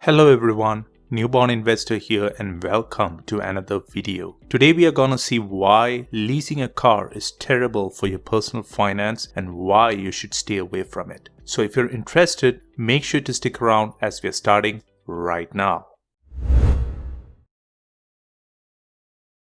Hello everyone, newborn investor here and welcome to another video. Today we are gonna see why leasing a car is terrible for your personal finance and why you should stay away from it. So if you're interested, make sure to stick around as we are starting right now.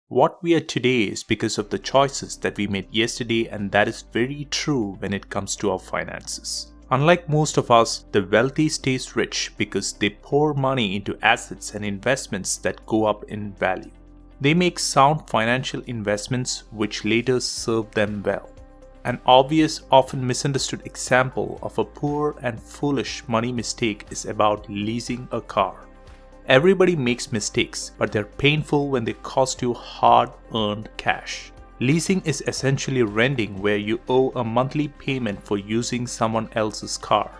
What we are today is because of the choices that we made yesterday, and that is very true when it comes to our finances. Unlike most of us, the wealthy stays rich because they pour money into assets and investments that go up in value. They make sound financial investments which later serve them well. An obvious, often misunderstood example of a poor and foolish money mistake is about leasing a car. Everybody makes mistakes, but they're painful when they cost you hard-earned cash. Leasing is essentially renting, where you owe a monthly payment for using someone else's car.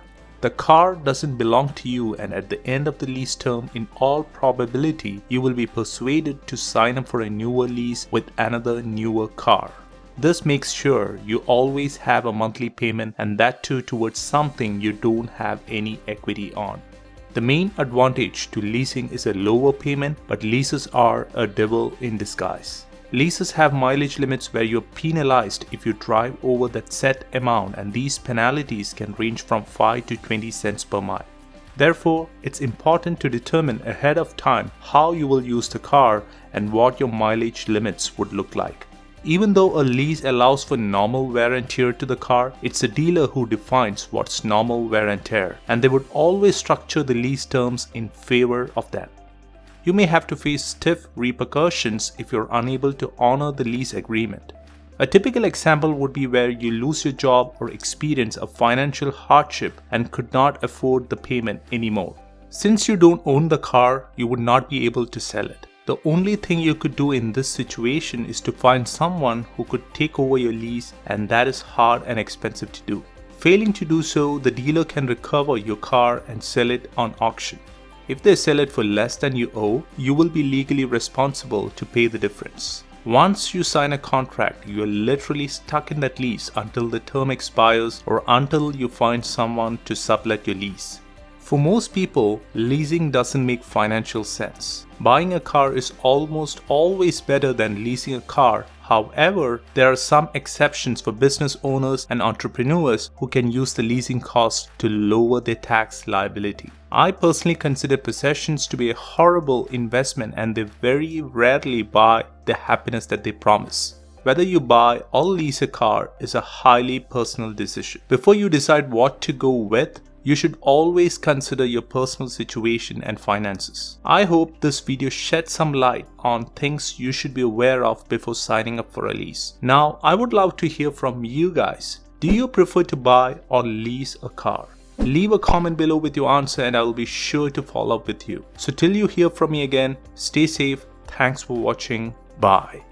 The car doesn't belong to you, and at the end of the lease term, in all probability, you will be persuaded to sign up for a newer lease with another newer car. This makes sure you always have a monthly payment, and that too towards something you don't have any equity on. The main advantage to leasing is a lower payment, but leases are a devil in disguise. Leases have mileage limits where you're penalized if you drive over that set amount, and these penalties can range from 5 to 20 cents per mile. Therefore, it's important to determine ahead of time how you will use the car and what your mileage limits would look like. Even though a lease allows for normal wear and tear to the car, it's the dealer who defines what's normal wear and tear, and they would always structure the lease terms in favor of that. You may have to face stiff repercussions if you're unable to honor the lease agreement. A typical example would be where you lose your job or experience a financial hardship and could not afford the payment anymore. Since you don't own the car, you would not be able to sell it. The only thing you could do in this situation is to find someone who could take over your lease, and that is hard and expensive to do. Failing to do so, the dealer can recover your car and sell it on auction. If they sell it for less than you owe, you will be legally responsible to pay the difference. Once you sign a contract, you are literally stuck in that lease until the term expires or until you find someone to sublet your lease. For most people, leasing doesn't make financial sense. Buying a car is almost always better than leasing a car. However, there are some exceptions for business owners and entrepreneurs who can use the leasing cost to lower their tax liability. I personally consider possessions to be a horrible investment, and they very rarely buy the happiness that they promise. Whether you buy or lease a car is a highly personal decision. Before you decide what to go with, you should always consider your personal situation and finances. I hope this video shed some light on things you should be aware of before signing up for a lease. Now, I would love to hear from you guys. Do you prefer to buy or lease a car? Leave a comment below with your answer and I will be sure to follow up with you. So till you hear from me again, stay safe. Thanks for watching. Bye.